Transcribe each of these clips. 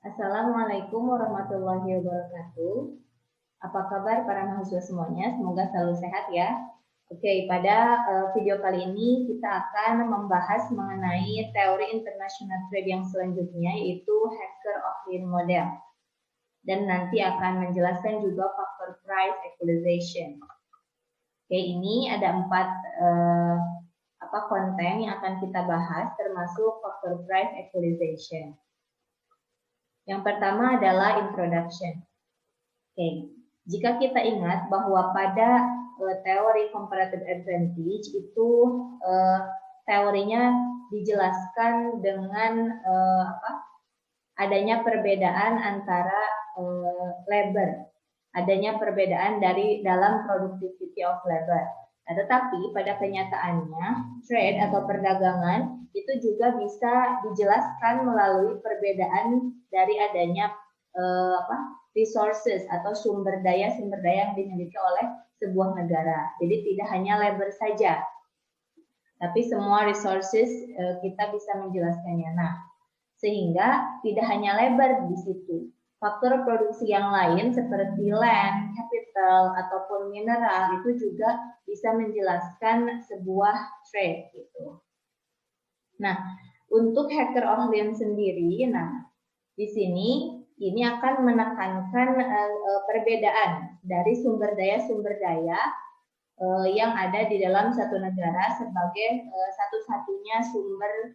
Assalamualaikum warahmatullahi wabarakatuh. Apa kabar para mahasiswa semuanya? Semoga selalu sehat ya. Oke, pada video kali ini kita akan membahas mengenai teori international trade yang selanjutnya, yaitu Hacker-Ohlin model. Dan nanti akan menjelaskan juga faktor price equalization. Oke, ini ada 4 konten yang akan kita bahas, termasuk faktor price equalization. Yang pertama adalah introduction. Oke, jika kita ingat bahwa pada teori comparative advantage itu teorinya dijelaskan dengan adanya perbedaan antara labor, adanya perbedaan dalam productivity of labor. Nah, tetapi pada kenyataannya trade atau perdagangan itu juga bisa dijelaskan melalui perbedaan dari adanya resources atau sumber daya yang dimiliki oleh sebuah negara. Jadi tidak hanya labor saja, tapi semua resources kita bisa menjelaskannya. Nah, sehingga tidak hanya labor di situ. Faktor produksi yang lain seperti land, capital, ataupun mineral itu juga bisa menjelaskan sebuah trade gitu. Nah, untuk Hacker-Ohlin sendiri, nah di sini ini akan menekankan perbedaan dari sumber daya yang ada di dalam satu negara sebagai satu-satunya sumber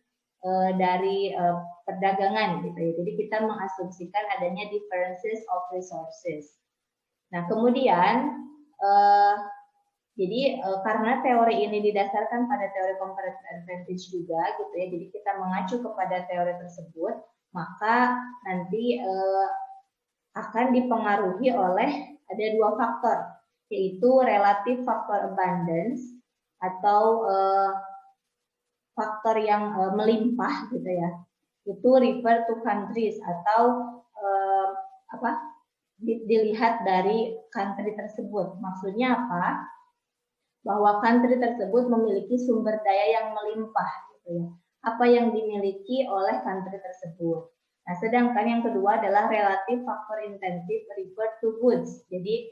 dari perdagangan gitu ya. Jadi kita mengasumsikan adanya differences of resources. Nah, kemudian karena teori ini didasarkan pada teori comparative advantage juga gitu ya. Jadi kita mengacu kepada teori tersebut, maka nanti akan dipengaruhi oleh ada 2 faktor, yaitu relative factor abundance atau faktor yang melimpah gitu ya. Itu refer to countries atau dilihat dari country tersebut. Maksudnya apa? Bahwa country tersebut memiliki sumber daya yang melimpah gitu ya. Apa yang dimiliki oleh country tersebut. Nah, sedangkan yang kedua adalah relative factor intensive refer to goods. Jadi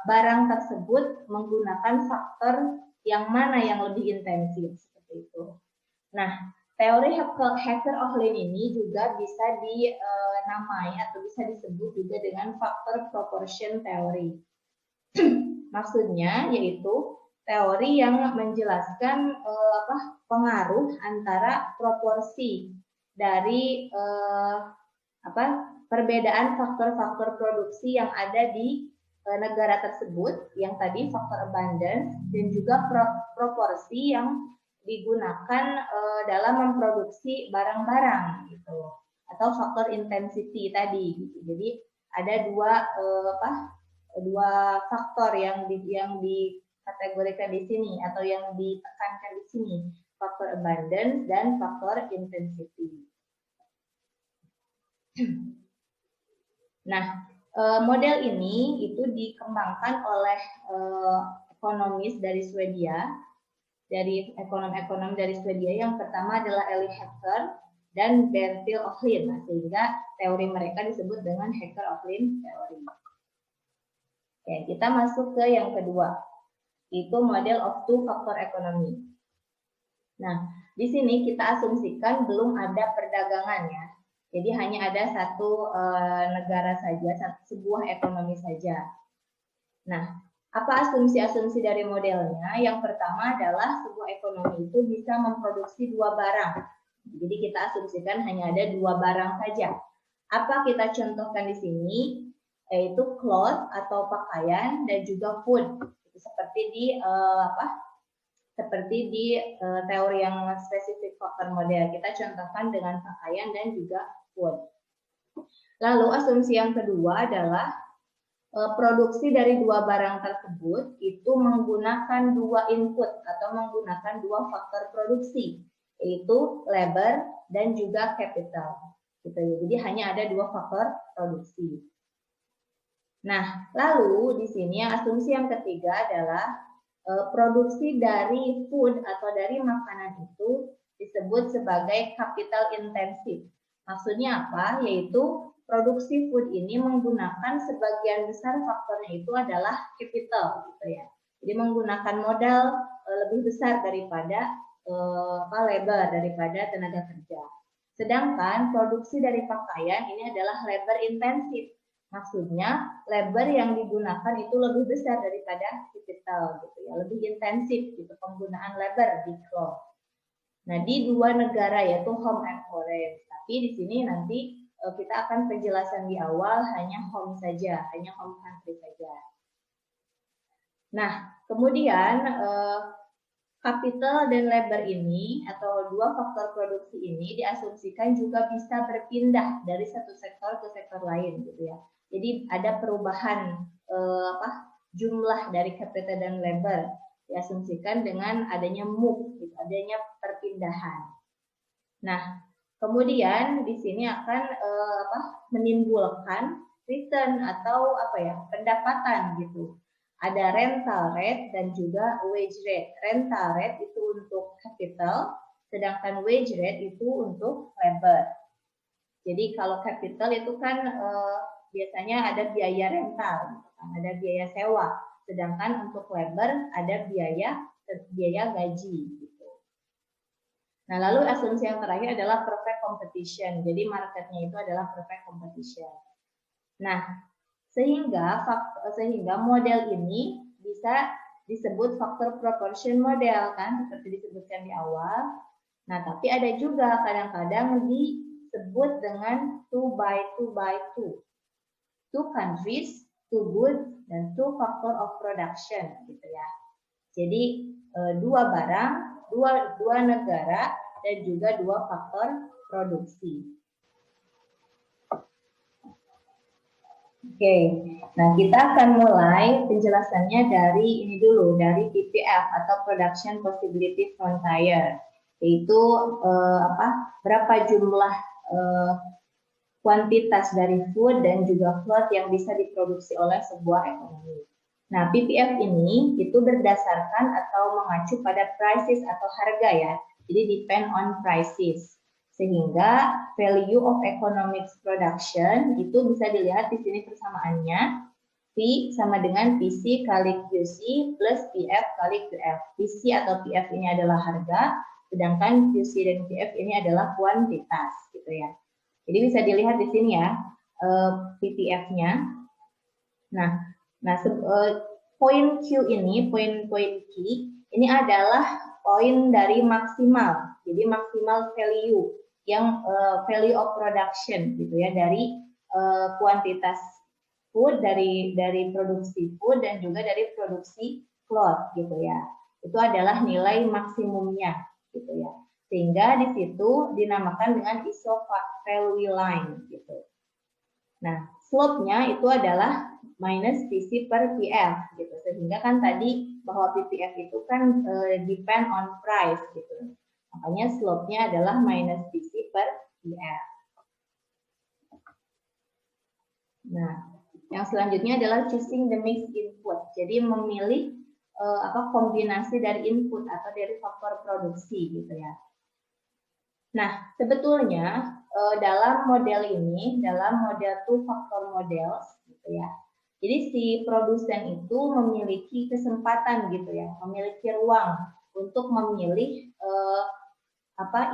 barang tersebut menggunakan faktor yang mana yang lebih intensif seperti itu. Nah, teori Hacker-Ohlin ini juga bisa dinamai atau bisa disebut juga dengan faktor proportion theory. Maksudnya yaitu teori yang menjelaskan pengaruh antara proporsi dari perbedaan faktor-faktor produksi yang ada di negara tersebut, yang tadi faktor abundance, dan juga proporsi yang digunakan dalam memproduksi barang-barang gitu, atau faktor intensity tadi gitu. Jadi ada dua faktor yang dikategorikan di sini atau yang ditekankan di sini, faktor abundance dan faktor intensity. Nah, model ini itu dikembangkan oleh ekonomis dari Swedia, dari ekonom-ekonom dari Swedia. Yang pertama adalah Eli Hacker dan Bertil Ohlin. Nah, sehingga teori mereka disebut dengan Hacker-Ohlin teori. Oke, kita masuk ke yang kedua, itu model of two factor economy. Nah, di sini kita asumsikan belum ada perdagangan ya. Jadi hanya ada satu negara saja, sebuah ekonomi saja. Nah, apa asumsi-asumsi dari modelnya? Yang pertama adalah sebuah ekonomi itu bisa memproduksi 2 barang. Jadi kita asumsikan hanya ada 2 barang saja. Apa kita contohkan di sini? Yaitu cloth atau pakaian dan juga food. Seperti di teori yang spesifik faktor model. Kita contohkan dengan pakaian dan juga food. Lalu asumsi yang kedua adalah produksi dari 2 barang tersebut itu menggunakan 2 input atau menggunakan 2 faktor produksi, yaitu labor dan juga capital. Gitu. Jadi hanya ada 2 faktor produksi. Nah, lalu di sini asumsi yang ketiga adalah produksi dari food atau dari makanan itu disebut sebagai capital intensive. Maksudnya apa? Yaitu produksi food ini menggunakan sebagian besar faktornya itu adalah capital gitu ya. Jadi menggunakan modal lebih besar daripada labor, daripada tenaga kerja. Sedangkan produksi dari pakaian ini adalah labor intensif. Maksudnya labor yang digunakan itu lebih besar daripada capital gitu ya, lebih intensif gitu penggunaan labor di cloth. Nah, di dua negara yaitu home and foreign. Tapi di sini nanti kita akan penjelasan di awal hanya home saja, hanya home country saja. Nah, kemudian capital dan labor ini atau dua faktor produksi ini diasumsikan juga bisa berpindah dari satu sektor ke sektor lain gitu ya. Jadi ada perubahan jumlah dari capital dan labor diasumsikan dengan adanya move, gitu, adanya perpindahan. Nah, kemudian di sini akan menimbulkan return atau pendapatan gitu. Ada rental rate dan juga wage rate. Rental rate itu untuk capital, sedangkan wage rate itu untuk labor. Jadi kalau capital itu kan biasanya ada biaya rental, ada biaya sewa. Sedangkan untuk labor ada biaya gaji gitu. Nah, lalu asumsi yang terakhir adalah perfect competition. Jadi marketnya itu adalah perfect competition. Nah, sehingga model ini bisa disebut faktor proportion model kan, seperti disebutkan di awal. Nah, tapi ada juga kadang-kadang disebut dengan 2 by 2 by 2. 2 countries, 2 goods, dan 2 factor of production gitu ya. Jadi 2 barang, 2 negara, dan juga 2 faktor produksi. Oke, nah kita akan mulai penjelasannya dari ini dulu, dari PPF atau Production Possibility Frontier, yaitu berapa jumlah kuantitas dari food dan juga cloth yang bisa diproduksi oleh sebuah ekonomi. Nah, PPF ini itu berdasarkan atau mengacu pada prices atau harga ya. Jadi depend on prices. Sehingga value of economic production itu bisa dilihat di sini persamaannya. P sama dengan PC kali QC plus PF kali QF. PC atau PF ini adalah harga, sedangkan QC dan PF ini adalah kuantitas gitu ya. Jadi bisa dilihat di sini ya PPF-nya. Nah, poin Q ini, poin key ini adalah poin dari maksimal. Jadi maksimal value yang value of production gitu ya, dari kuantitas food, dari produksi food dan juga dari produksi cloth gitu ya. Itu adalah nilai maksimumnya gitu ya. Sehingga di situ dinamakan dengan iso-value line gitu. Nah, slope-nya itu adalah minus PC per PF gitu. Sehingga kan tadi bahwa PPF itu kan depend on price gitu. Makanya slope-nya adalah minus PC per PF. Nah, yang selanjutnya adalah choosing the mixed input. Jadi memilih kombinasi dari input atau dari faktor produksi gitu ya. Nah, sebetulnya dalam model ini, dalam model two factor models gitu ya. Jadi si produsen itu memiliki kesempatan gitu ya, memiliki ruang untuk memilih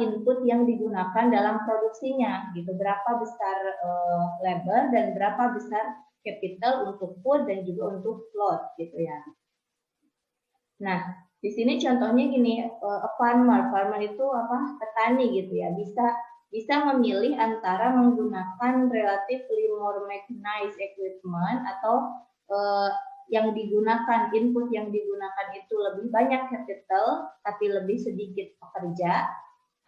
input yang digunakan dalam produksinya gitu. Berapa besar labor dan berapa besar capital untuk food dan juga untuk cloth gitu ya. Nah, di sini contohnya gini, farmer itu petani gitu ya, bisa memilih antara menggunakan relatively more mechanized equipment atau yang digunakan, input yang digunakan itu lebih banyak capital tapi lebih sedikit pekerja,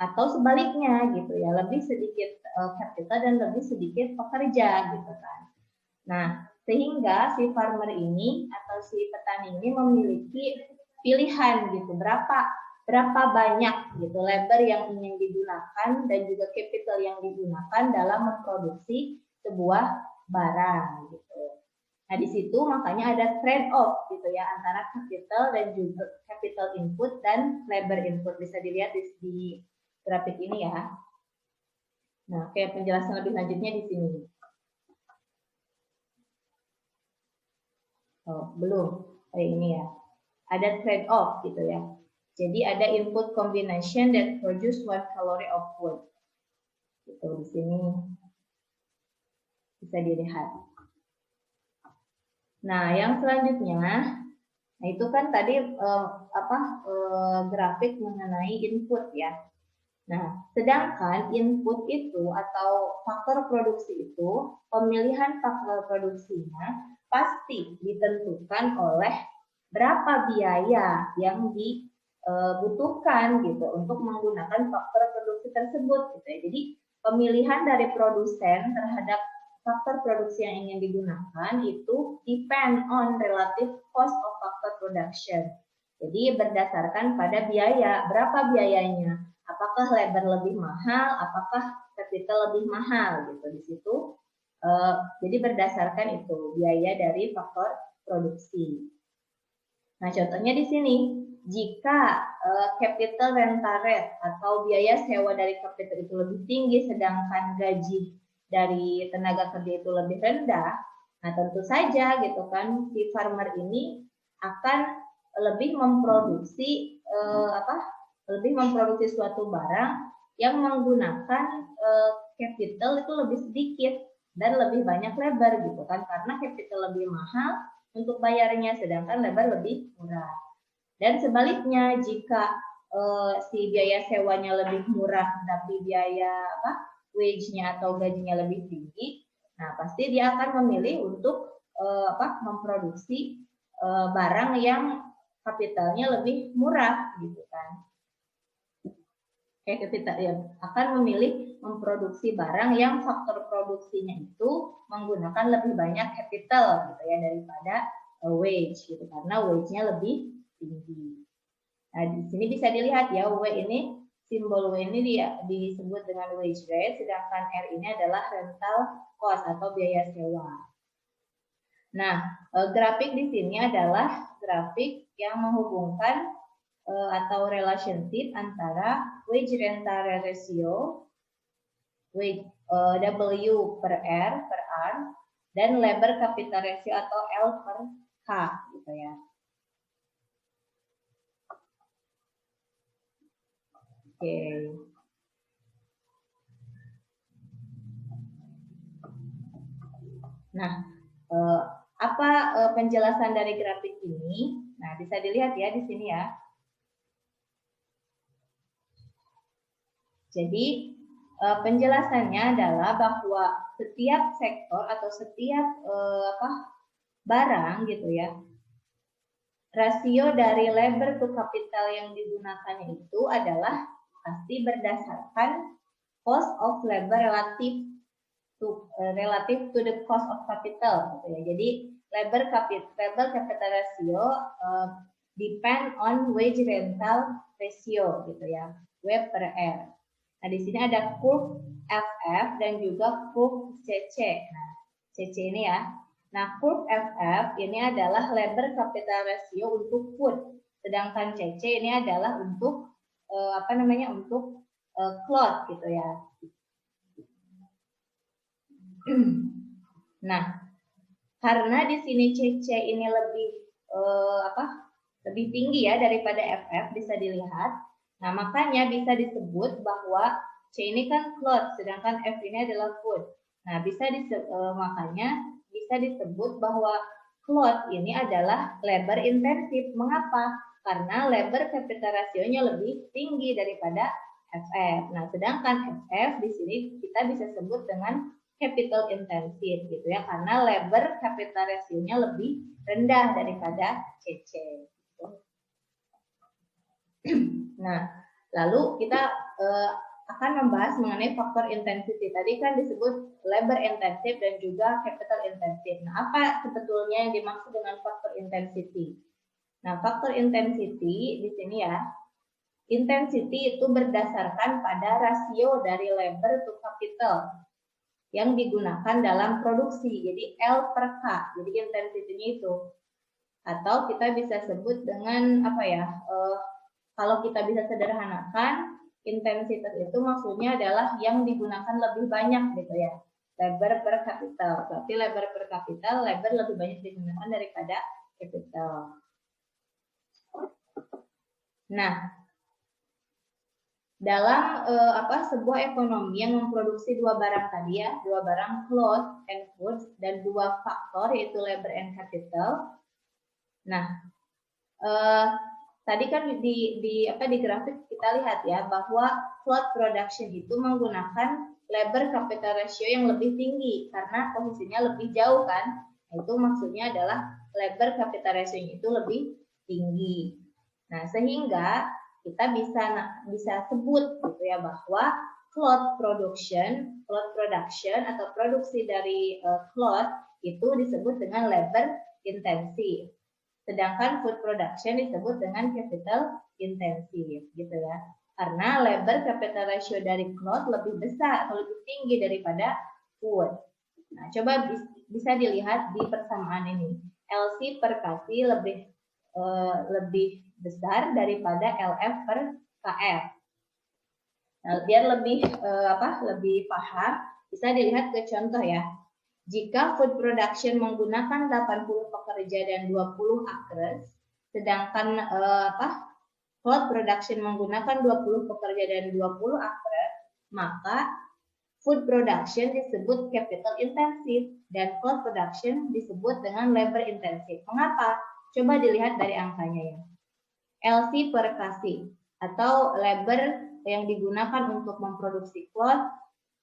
atau sebaliknya gitu ya, lebih sedikit capital dan lebih sedikit pekerja gitu kan. Nah, sehingga si farmer ini atau si petani ini memiliki pilihan gitu, berapa banyak gitu labor yang ingin digunakan dan juga capital yang digunakan dalam memproduksi sebuah barang gitu. Nah, di situ makanya ada trade off gitu ya antara capital dan juga capital input dan labor input. Bisa dilihat di grafik ini ya. Nah, kayak penjelasan lebih lanjutnya di sini. Oh, belum. Kayak ini ya. Ada trade off gitu ya. Jadi ada input combination that produce 1 calorie of food. Gitu di sini bisa dilihat. Nah, yang selanjutnya, nah itu kan tadi grafik mengenai input ya. Nah, sedangkan input itu atau faktor produksi itu, pemilihan faktor produksinya pasti ditentukan oleh berapa biaya yang dibutuhkan gitu untuk menggunakan faktor produksi tersebut gitu ya. Jadi pemilihan dari produsen terhadap faktor produksi yang ingin digunakan itu depend on relative cost of factor production. Jadi berdasarkan pada biaya, berapa biayanya? Apakah labor lebih mahal? Apakah capital lebih mahal? Gitu di situ. Jadi berdasarkan itu biaya dari faktor produksi. Nah, contohnya di sini, jika capital rental rate atau biaya sewa dari capital itu lebih tinggi, sedangkan gaji dari tenaga kerja itu lebih rendah, nah tentu saja gitu kan si farmer ini akan lebih memproduksi suatu barang yang menggunakan capital itu lebih sedikit dan lebih banyak labor gitu kan, karena capital lebih mahal untuk bayarnya sedangkan labor lebih murah. Dan sebaliknya jika si biaya sewanya lebih murah tapi biaya wage-nya atau gajinya lebih tinggi, nah pasti dia akan memilih untuk memproduksi barang yang kapitalnya lebih murah gitu kan. Kayak kita ya akan memilih memproduksi barang yang faktor produksinya itu menggunakan lebih banyak capital gitu ya daripada wage gitu, karena wage-nya lebih tinggi. Nah, di sini bisa dilihat ya, W ini, simbol W ini disebut dengan wage rate, sedangkan R ini adalah rental cost atau biaya sewa. Nah, grafik di sini adalah grafik yang menghubungkan atau relationship antara wage rental ratio, wage W per R dan labor capital ratio atau L per K gitu ya. Oke. Nah, apa penjelasan dari grafik ini? Nah, bisa dilihat ya di sini ya. Jadi penjelasannya adalah bahwa setiap sektor atau setiap barang gitu ya, rasio dari labor to capital yang digunakannya itu adalah pasti berdasarkan cost of labor relative to the cost of capital gitu ya. Jadi labor capital ratio depend on wage rental ratio gitu ya, W per R. Nah, di sini ada curve FF dan juga curve CC. Nah, CC ini ya. Nah, curve FF ini adalah labor capital ratio untuk food, sedangkan CC ini adalah untuk untuk cloth gitu ya. Nah, karena di sini CC ini lebih tinggi ya daripada FF, bisa dilihat. Nah, makanya bisa disebut bahwa C ini kan cloth, sedangkan F ini adalah food. Nah, makanya bisa disebut bahwa cloth ini adalah labor intensif. Mengapa? Karena labor capital ratio-nya lebih tinggi daripada FF. Nah, sedangkan FF di sini kita bisa sebut dengan capital intensive gitu ya, karena labor capital ratio-nya lebih rendah daripada CC. Nah, lalu kita akan membahas mengenai faktor intensity. Tadi kan disebut labor intensive dan juga capital intensive. Nah, apa sebetulnya yang dimaksud dengan faktor intensity? Nah, faktor intensity di sini ya, intensity itu berdasarkan pada rasio dari labor to capital yang digunakan dalam produksi. Jadi L per K. Jadi intensity-nya itu. Atau kita bisa sebut dengan kalau kita bisa sederhanakan, intensitas itu maksudnya adalah yang digunakan lebih banyak gitu ya. Labor per kapital. Berarti labor per kapital, labor lebih banyak digunakan daripada capital. Nah, dalam sebuah ekonomi yang memproduksi dua barang tadi ya, dua barang cloth and goods dan dua faktor yaitu labor and capital. Nah, tadi kan di grafik kita lihat ya bahwa cloth production itu menggunakan labor capital ratio yang lebih tinggi karena posisinya lebih jauh kan. Itu maksudnya adalah labor capital ratio itu lebih tinggi. Nah, sehingga kita bisa sebut gitu ya bahwa cloth production atau produksi dari cloth itu disebut dengan labor intensive. Sedangkan food production disebut dengan capital intensive gitu ya. Karena labor capital ratio dari cloth lebih besar atau lebih tinggi daripada food. Nah, coba bisa dilihat di persamaan ini. LC per KC lebih besar daripada LF per KF. Nah, biar lebih paham, bisa dilihat ke contoh ya. Jika food production menggunakan 80 pekerja dan 20 acres, sedangkan cloth production menggunakan 20 pekerja dan 20 acres, maka food production disebut capital intensive dan cloth production disebut dengan labor intensive. Mengapa? Coba dilihat dari angkanya ya. LC per KC atau labor yang digunakan untuk memproduksi cloth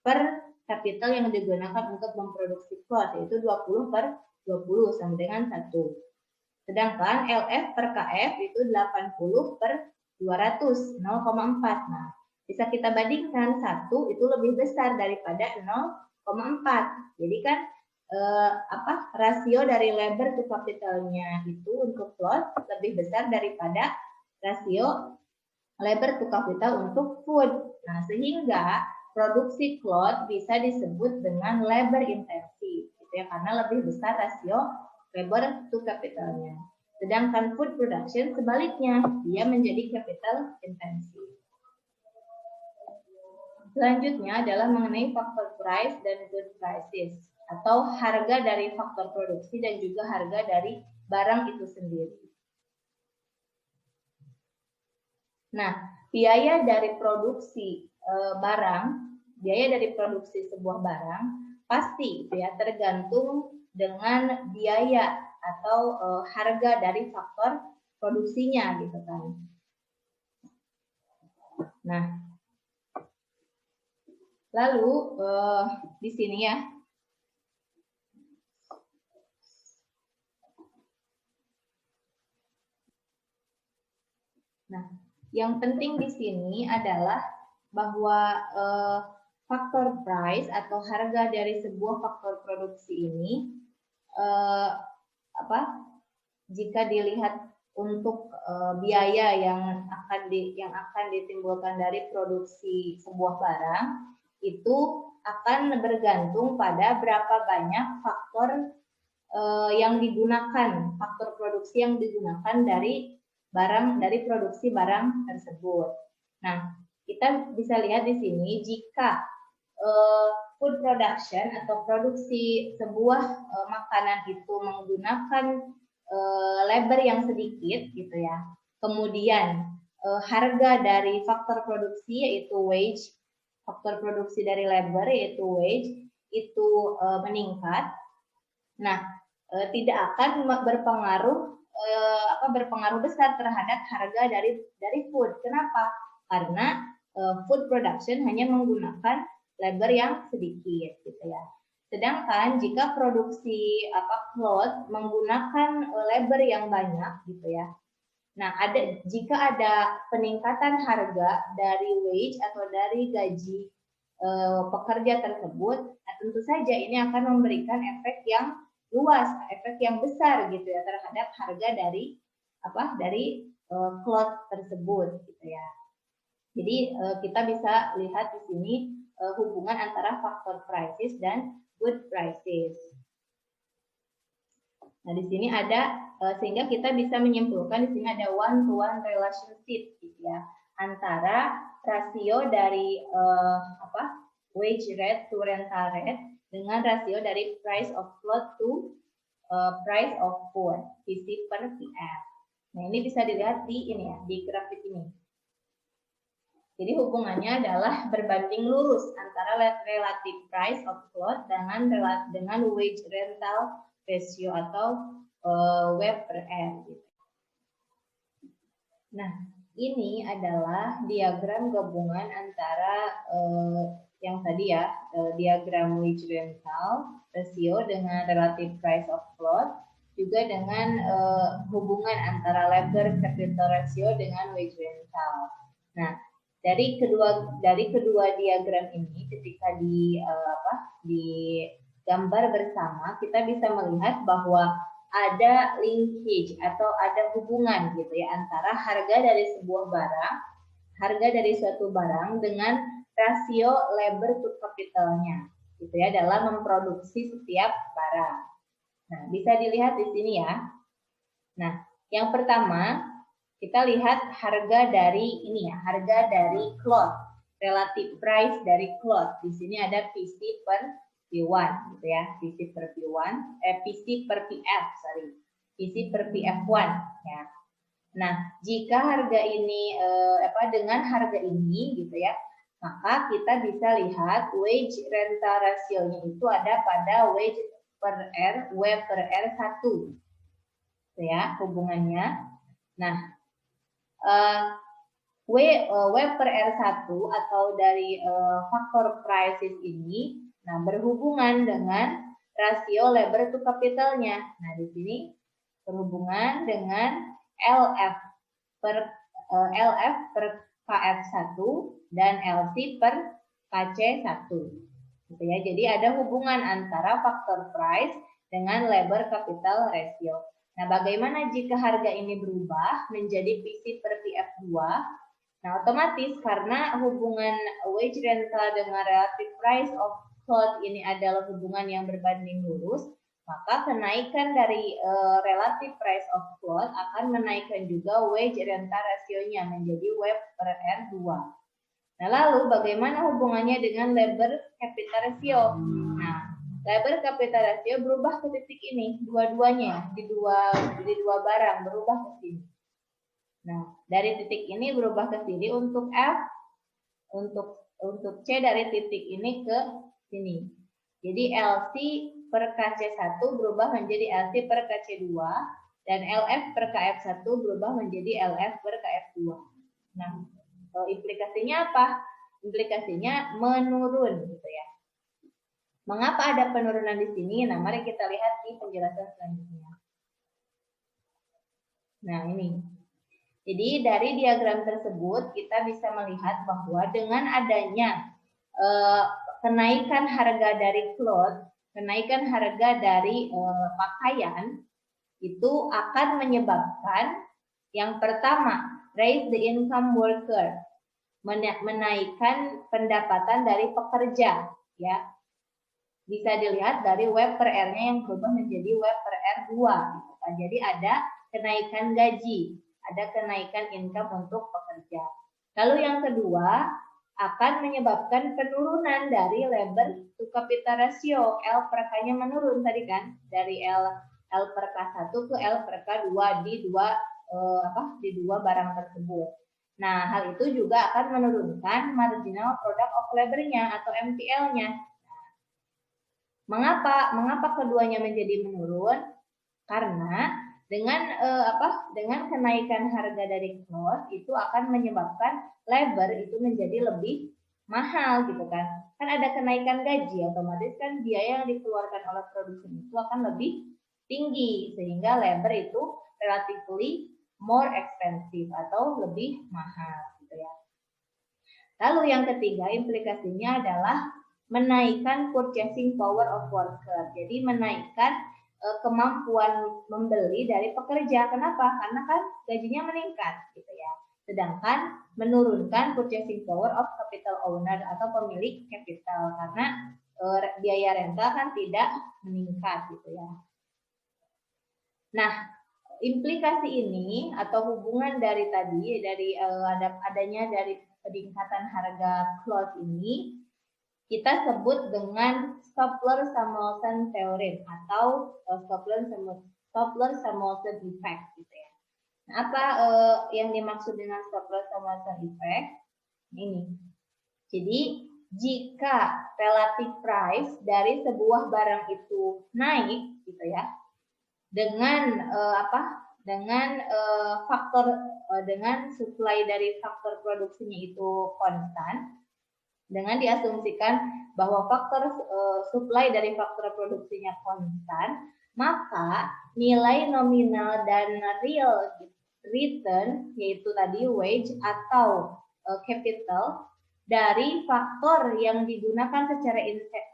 per kapital yang digunakan untuk memproduksi cloth yaitu 20 per 20 sama dengan 1. Sedangkan LF per KF itu 80 per 200, 0,4. Nah, bisa kita bandingkan 1 itu lebih besar daripada 0,4. Jadi kan rasio dari labor to capitalnya itu untuk cloth lebih besar daripada rasio labor to capital untuk food. Nah, sehingga produksi cloth bisa disebut dengan labor intensive, gitu ya, karena lebih besar rasio labor to capitalnya. Sedangkan food production sebaliknya, dia menjadi capital intensive. Selanjutnya adalah mengenai faktor price dan good prices, atau harga dari faktor produksi dan juga harga dari barang itu sendiri. Nah, biaya dari produksi biaya dari produksi sebuah barang pasti ya tergantung dengan biaya atau harga dari faktor produksinya gitu kan. Nah, lalu di sini ya. Nah, yang penting di sini adalah bahwa faktor price atau harga dari sebuah faktor produksi ini jika dilihat untuk biaya yang akan ditimbulkan dari produksi sebuah barang itu akan bergantung pada berapa banyak faktor yang digunakan, faktor produksi yang digunakan dari produksi barang tersebut. Nah, kita bisa lihat di sini jika food production atau produksi sebuah makanan itu menggunakan labor yang sedikit gitu ya. Kemudian harga dari faktor produksi yaitu wage, faktor produksi dari labor yaitu wage itu meningkat. Nah, tidak akan berpengaruh besar terhadap harga dari food. Kenapa? Karena food production hanya menggunakan labor yang sedikit gitu ya. Sedangkan jika produksi cloth menggunakan labor yang banyak gitu ya. Nah, jika ada peningkatan harga dari wage atau dari gaji pekerja tersebut, nah tentu saja ini akan memberikan efek yang luas, efek yang besar gitu ya terhadap harga dari cloth tersebut gitu ya. Jadi kita bisa lihat di sini hubungan antara faktor prices dan good prices. Nah, di sini ada sehingga kita bisa menyimpulkan di sini ada one-to-one relationship gitu ya antara rasio dari wage rate to rental rate dengan rasio dari price of float to price of food, PC per PF. Nah, ini bisa dilihat di ini ya, di grafik ini. Jadi hubungannya adalah berbanding lurus antara relative price of float dengan wage rental ratio atau W per R. Nah, ini adalah diagram gabungan antara yang tadi ya, diagram wage rental ratio dengan relative price of float, juga dengan hubungan antara labor capital ratio dengan wage rental. Nah, dari kedua diagram ini ketika digambar bersama, kita bisa melihat bahwa ada linkage atau ada hubungan gitu ya antara harga dari suatu barang dengan rasio labor to capitalnya gitu ya dalam memproduksi setiap barang. Nah, bisa dilihat di sini ya. Nah, yang pertama kita lihat harga dari cloth, relative price dari cloth. Di sini ada PC per P1 gitu ya, PC per PF1 ya. Nah, jika harga ini dengan harga ini gitu ya, maka kita bisa lihat wage rental rasionya itu ada pada wage per R, W per R1 gitu ya hubungannya. Nah, W per R1 atau dari faktor prices ini berhubungan dengan rasio labor to capitalnya. Nah, di sini berhubungan dengan LF per KF1 dan LC per KC1. Gitu ya. Jadi ada hubungan antara faktor price dengan labor capital ratio. Nah, bagaimana jika harga ini berubah menjadi PC per PF2? Nah, otomatis karena hubungan wage rental dengan relative price of cloth ini adalah hubungan yang berbanding lurus, maka kenaikan dari relative price of cloth akan menaikkan juga wage rental rasionya menjadi W per R2. Nah, lalu bagaimana hubungannya dengan labor capital ratio? Nah, labor capital ratio berubah ke titik ini, dua-duanya di dua barang berubah ke sini. Nah, dari titik ini berubah ke sini untuk F, untuk C dari titik ini ke sini. Jadi LC per KC1 berubah menjadi LC per KC2 dan LF per KF1 berubah menjadi LF per KF2. Nah, implikasinya apa? Implikasinya menurun gitu ya. Mengapa ada penurunan di sini? Nah, mari kita lihat di penjelasan selanjutnya. Nah, ini. Jadi dari diagram tersebut kita bisa melihat bahwa dengan adanya kenaikan harga dari cloth, kenaikan harga dari pakaian itu akan menyebabkan yang pertama, raise the income worker, menaikkan pendapatan dari pekerja, ya. Bisa dilihat dari W per R-nya yang berubah menjadi W per R2. Gitu kan. Jadi ada kenaikan gaji, ada kenaikan income untuk pekerja. Lalu yang kedua, akan menyebabkan penurunan dari labor to capital ratio. L per K-nya menurun tadi kan, dari L per K1 ke L per K2 di dua barang tersebut. Nah, hal itu juga akan menurunkan marginal product of labor-nya atau MPL-nya. Mengapa keduanya menjadi menurun? Karena dengan kenaikan harga dari cloth itu akan menyebabkan labor itu menjadi lebih mahal gitu kan. Kan ada kenaikan gaji, otomatis kan biaya yang dikeluarkan oleh produsen itu akan lebih tinggi sehingga labor itu relatively more expensive atau lebih mahal gitu ya. Lalu yang ketiga implikasinya adalah menaikkan purchasing power of worker. Jadi menaikkan kemampuan membeli dari pekerja. Kenapa? Karena kan gajinya meningkat gitu ya. Sedangkan menurunkan purchasing power of capital owner atau pemilik capital karena biaya rental kan tidak meningkat gitu ya. Nah, implikasi ini atau hubungan dari tadi adanya dari peningkatan harga cloth ini kita sebut dengan Stopler-Samuelson theorem atau Stopler-Samuelson effect gitu ya. Nah, apa yang dimaksud dengan Stopler-Samuelson effect? Ini. Jadi jika relative price dari sebuah barang itu naik gitu ya, dengan dengan supply dari faktor produksinya itu konstan, dengan diasumsikan bahwa faktor supply dari faktor produksinya konstan, maka nilai nominal dan real return, yaitu tadi wage atau capital dari faktor yang digunakan secara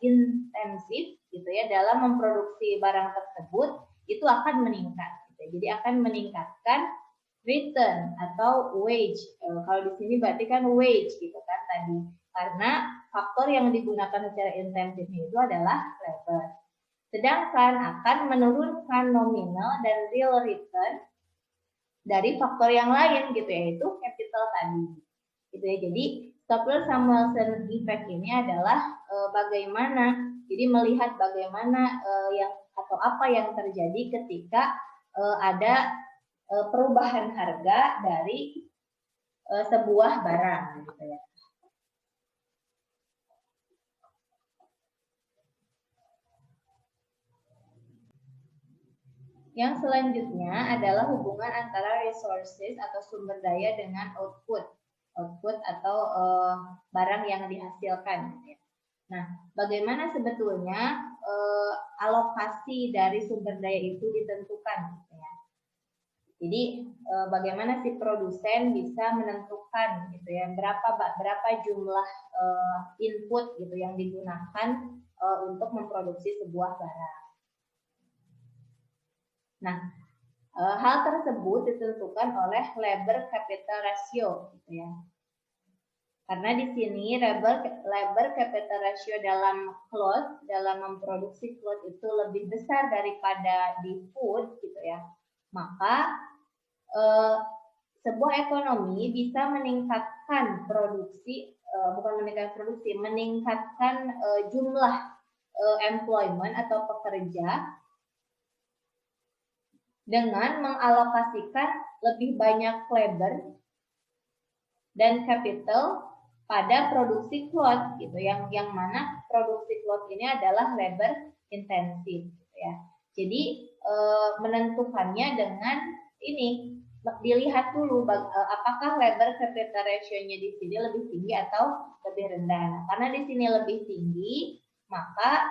intensif gitu ya dalam memproduksi barang tersebut itu akan meningkat. Gitu. Jadi akan meningkatkan return atau wage. Kalau di sini berarti kan wage gitu kan tadi. Karena faktor yang digunakan secara intensifnya itu adalah labor. Sedangkan akan menurunkan nominal dan real return dari faktor yang lain gitu yaitu capital tadi. Gitu ya. Jadi Stopler-Samuelson effect ini adalah bagaimana, jadi melihat bagaimana yang atau apa yang terjadi ketika ada perubahan harga dari sebuah barang gitu ya. Yang selanjutnya adalah hubungan antara resources atau sumber daya dengan output atau barang yang dihasilkan. Gitu ya. Nah, bagaimana sebetulnya alokasi dari sumber daya itu ditentukan? Gitu ya. Jadi bagaimana si produsen bisa menentukan gitu ya berapa jumlah input gitu yang digunakan untuk memproduksi sebuah barang. Nah, hal tersebut ditentukan oleh labor capital ratio gitu ya. Karena di sini labor capital ratio dalam cloth, dalam memproduksi cloth itu lebih besar daripada di food gitu ya. Maka sebuah ekonomi bisa meningkatkan produksi, meningkatkan jumlah employment atau pekerja dengan mengalokasikan lebih banyak labor dan capital pada produksi cloth gitu yang mana produksi cloth ini adalah labor intensif gitu ya. Jadi menentukannya dengan ini dilihat dulu apakah labor capital ratio-nya di sini lebih tinggi atau lebih rendah. Nah, karena di sini lebih tinggi, maka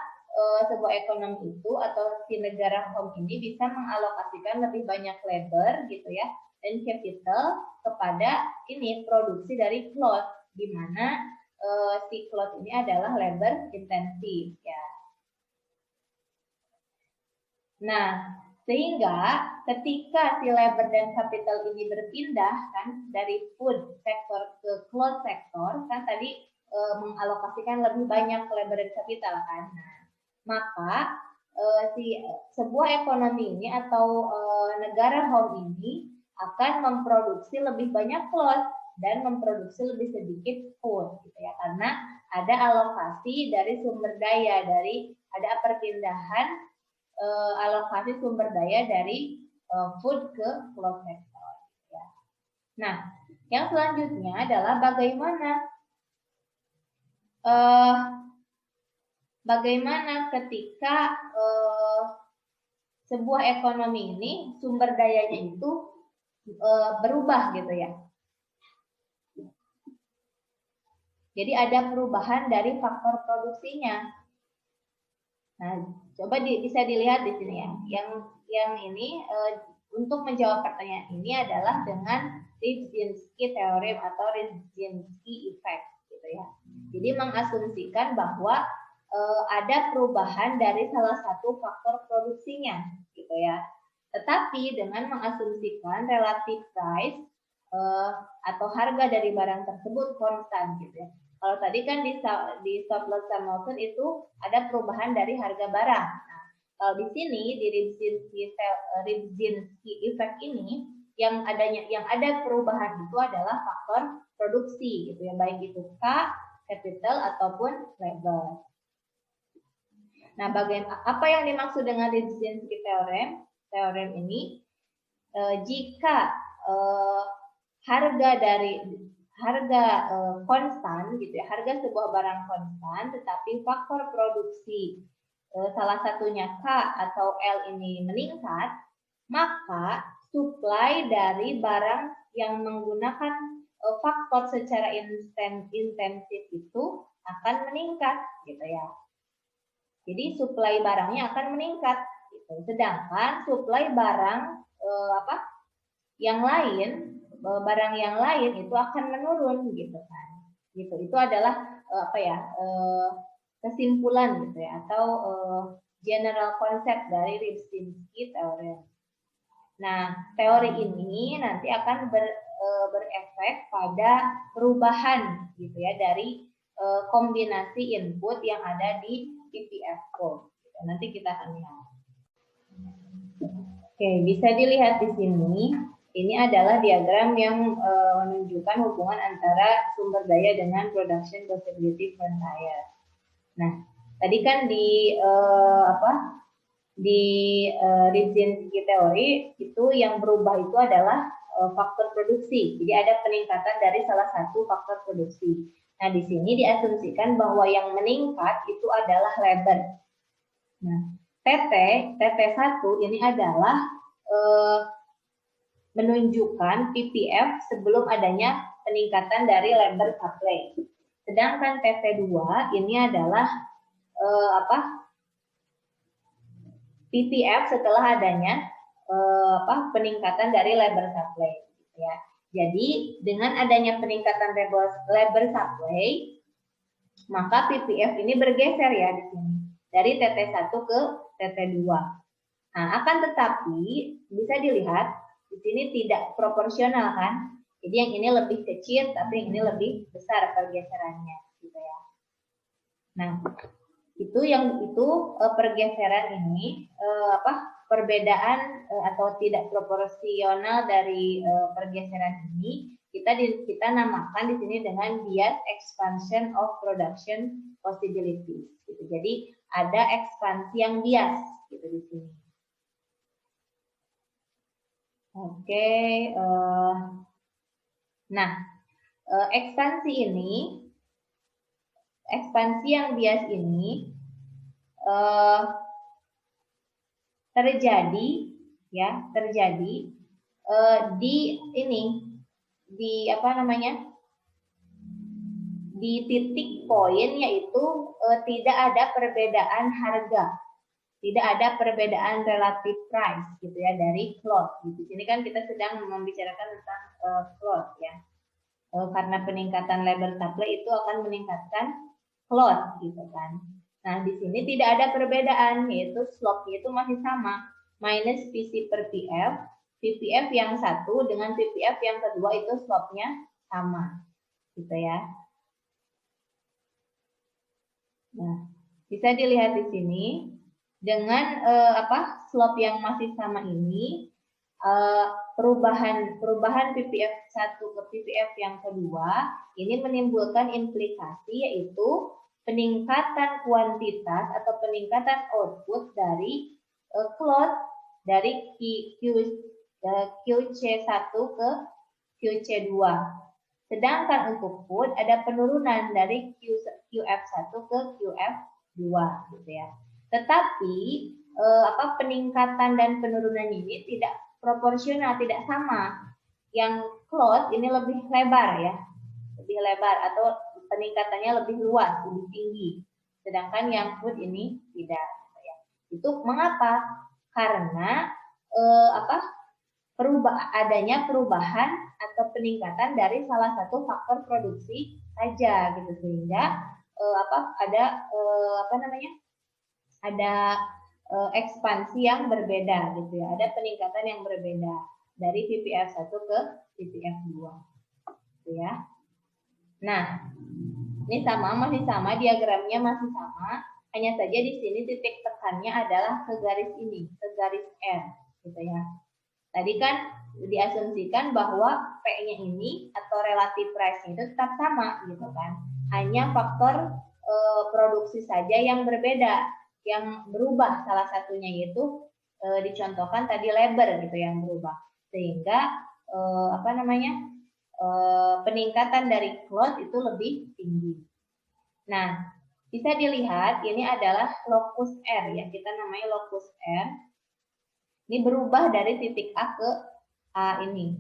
sebuah ekonomi itu atau si negara home ini bisa mengalokasikan lebih banyak labor gitu ya dan capital kepada ini produksi dari cloth di mana si cloth ini adalah labor intensif ya. Nah, sehingga ketika si labor dan capital ini berpindah kan dari food sektor ke cloth sektor kan tadi mengalokasikan lebih banyak labor dan capital kan. Nah, maka sebuah ekonomi ini atau negara home ini akan memproduksi lebih banyak cloth dan memproduksi lebih sedikit food gitu ya karena ada alokasi dari sumber daya ada perpindahan alokasi sumber daya dari food ke cloth sector ya. Nah, yang selanjutnya adalah bagaimana ketika sebuah ekonomi ini sumber dayanya itu berubah gitu ya. Jadi ada perubahan dari faktor produksinya. Nah, coba bisa dilihat di sini ya. Yang ini untuk menjawab pertanyaan ini adalah dengan Rybczynski theorem atau Rybczynski effect gitu ya. Jadi mengasumsikan bahwa ada perubahan dari salah satu faktor produksinya gitu ya. Tetapi dengan mengasumsikan relative price atau harga dari barang tersebut konstan gitu ya. Kalau tadi kan di Stopler-Samuelson itu ada perubahan dari harga barang. Nah, kalau di sini di Rybczynski effect ini yang ada perubahan itu adalah faktor produksi gitu ya, baik itu K, capital ataupun labor. Nah, apa yang dimaksud dengan Redzinski theorem? Teorem ini jika harga konstan gitu ya, harga sebuah barang konstan, tetapi faktor produksi salah satunya K atau L ini meningkat, maka supply dari barang yang menggunakan faktor secara intensif itu akan meningkat gitu ya. Jadi supply barangnya akan meningkat gitu. Sedangkan supply barang barang yang lain itu akan menurun gitu kan. Gitu. Itu adalah kesimpulan gitu ya, atau general konsep dari Redzinski theorem. Nah, teori ini nanti akan berefek pada perubahan gitu ya dari kombinasi input yang ada di PPF code. Nanti kita akan lihat. Oke, bisa dilihat di sini. Ini adalah diagram yang menunjukkan hubungan antara sumber daya dengan production possibility frontier. Nah, tadi kan di Redzinski teori itu yang berubah itu adalah faktor produksi. Jadi ada peningkatan dari salah satu faktor produksi. Nah, di sini diasumsikan bahwa yang meningkat itu adalah labor. Nah, TT1 ini adalah menunjukkan PPF sebelum adanya peningkatan dari labor supply. Sedangkan TT2 ini adalah PPF setelah adanya peningkatan dari labor supply gitu ya. Jadi dengan adanya peningkatan labor supply, maka PPF ini bergeser ya di sini dari TT1 ke TT2. Nah, akan tetapi bisa dilihat di sini tidak proporsional kan. Jadi yang ini lebih kecil tapi yang ini lebih besar pergeserannya gitu ya. Nah, itu pergeseran ini perbedaan atau tidak proporsional dari pergeseran ini kita namakan di sini dengan bias expansion of production possibilities gitu. Jadi ada ekspansi yang bias gitu di sini. Oke, nah ekspansi yang bias ini terjadi di titik poin, yaitu tidak ada perbedaan harga, tidak ada perbedaan relative price gitu ya dari cloth. Di sini kan kita sedang membicarakan tentang cloth ya. Karena peningkatan labor supply itu akan meningkatkan cloth gitu kan. Nah, di sini tidak ada perbedaan, yaitu slope-nya itu masih sama, minus PC per PF. PPF yang satu dengan PPF yang kedua itu slope-nya sama, gitu ya. Nah, bisa dilihat di sini dengan slope yang masih sama ini, perubahan PPF 1 ke PPF yang kedua ini menimbulkan implikasi, yaitu peningkatan kuantitas atau peningkatan output dari cloth dari QC1 ke QC2. Sedangkan untuk food ada penurunan dari QF1 ke QF2 gitu ya. Tetapi peningkatan dan penurunan ini tidak proporsional, tidak sama. Yang cloth ini lebih lebar ya, lebih lebar atau peningkatannya lebih luas, lebih tinggi. Sedangkan yang food ini tidak. Ya. Itu mengapa? Karena adanya perubahan atau peningkatan dari salah satu faktor produksi saja gitu, sehingga ada ekspansi yang berbeda gitu ya, ada peningkatan yang berbeda dari PPF 1 ke PPF 2 gitu ya. Nah, ini masih sama, diagramnya masih sama, hanya saja di sini titik tekannya adalah ke garis ini, ke garis R gitu ya. Tadi kan diasumsikan bahwa P-nya ini atau relative price-nya itu tetap sama gitu kan. Hanya faktor produksi saja yang berbeda, yang berubah salah satunya yaitu dicontohkan tadi labor gitu yang berubah. Sehingga peningkatan dari cost itu lebih tinggi. Nah, bisa dilihat ini adalah locus R ya, kita namanya locus R. Ini berubah dari titik A ke A ini,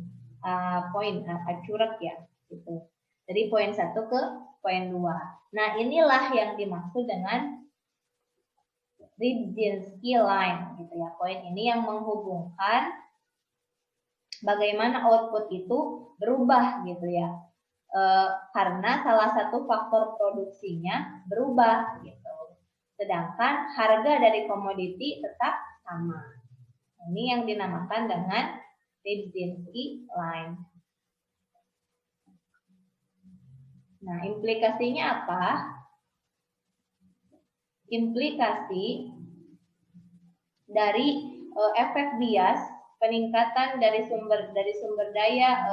poin A curug ya, gitu. Dari poin 1 ke poin 2. Nah, inilah yang dimaksud dengan Rybczynski line, gitu ya. Poin ini yang menghubungkan bagaimana output itu berubah, gitu ya. Karena salah satu faktor produksinya berubah, gitu. Sedangkan harga dari komoditi tetap sama. Ini yang dinamakan dengan Rybczynski line. Nah, implikasinya apa? Implikasi dari efek bias peningkatan dari sumber daya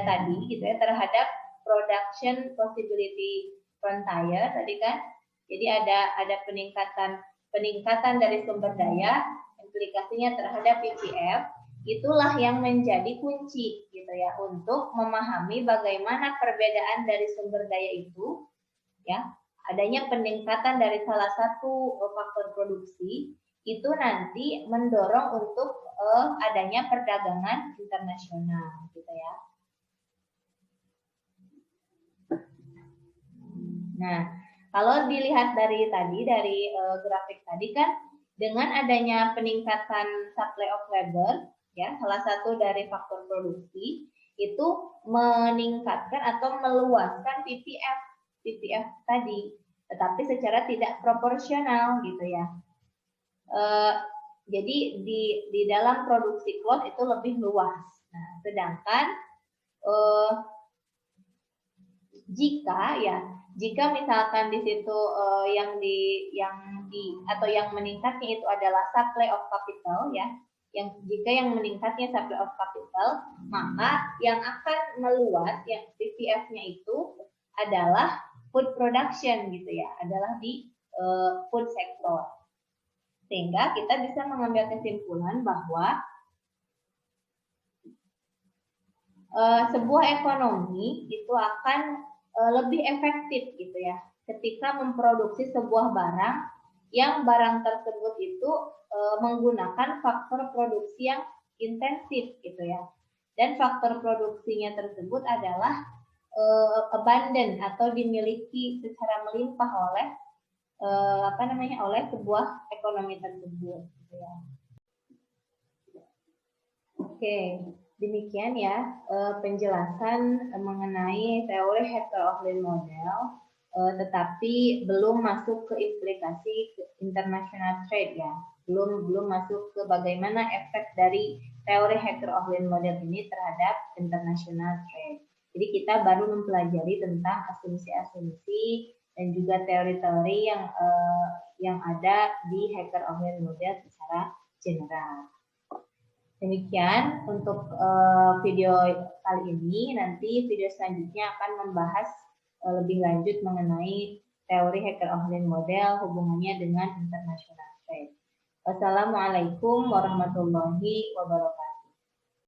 tadi gitu ya terhadap production possibility frontier tadi kan. Jadi ada peningkatan dari sumber daya, implikasinya terhadap PPF, itulah yang menjadi kunci gitu ya untuk memahami bagaimana perbedaan dari sumber daya itu ya. Adanya peningkatan dari salah satu faktor produksi itu nanti mendorong untuk adanya perdagangan internasional gitu ya. Nah, kalau dilihat dari grafik tadi kan dengan adanya peningkatan supply of labor ya, salah satu dari faktor produksi itu meningkatkan atau meluaskan PPF tadi, tetapi secara tidak proporsional gitu ya. Jadi di dalam produksi cloth itu lebih luas. Nah, sedangkan jika misalkan di situ yang meningkatnya itu adalah supply of capital ya, jika yang meningkatnya supply of capital, maka yang akan meluas yang PPF-nya itu adalah food production gitu ya, adalah di food sector. Sehingga kita bisa mengambil kesimpulan bahwa sebuah ekonomi itu akan lebih efektif gitu ya ketika memproduksi sebuah barang yang barang tersebut itu menggunakan faktor produksi yang intensif gitu ya, dan faktor produksinya tersebut adalah abundant atau dimiliki secara melimpah oleh oleh sebuah ekonomi tersebut gitu ya. Oke, demikian ya penjelasan mengenai teori Hecker-Ohlin model, tetapi belum masuk ke implikasi international trade ya, belum masuk ke bagaimana efek dari teori Hecker-Ohlin model ini terhadap international trade. Jadi kita baru mempelajari tentang asumsi-asumsi dan juga teori-teori yang ada di Hecker-Ohlin model secara general. Demikian untuk video kali ini. Nanti video selanjutnya akan membahas lebih lanjut mengenai teori Hecker-Ohlin model, hubungannya dengan international trade. Wassalamualaikum warahmatullahi wabarakatuh.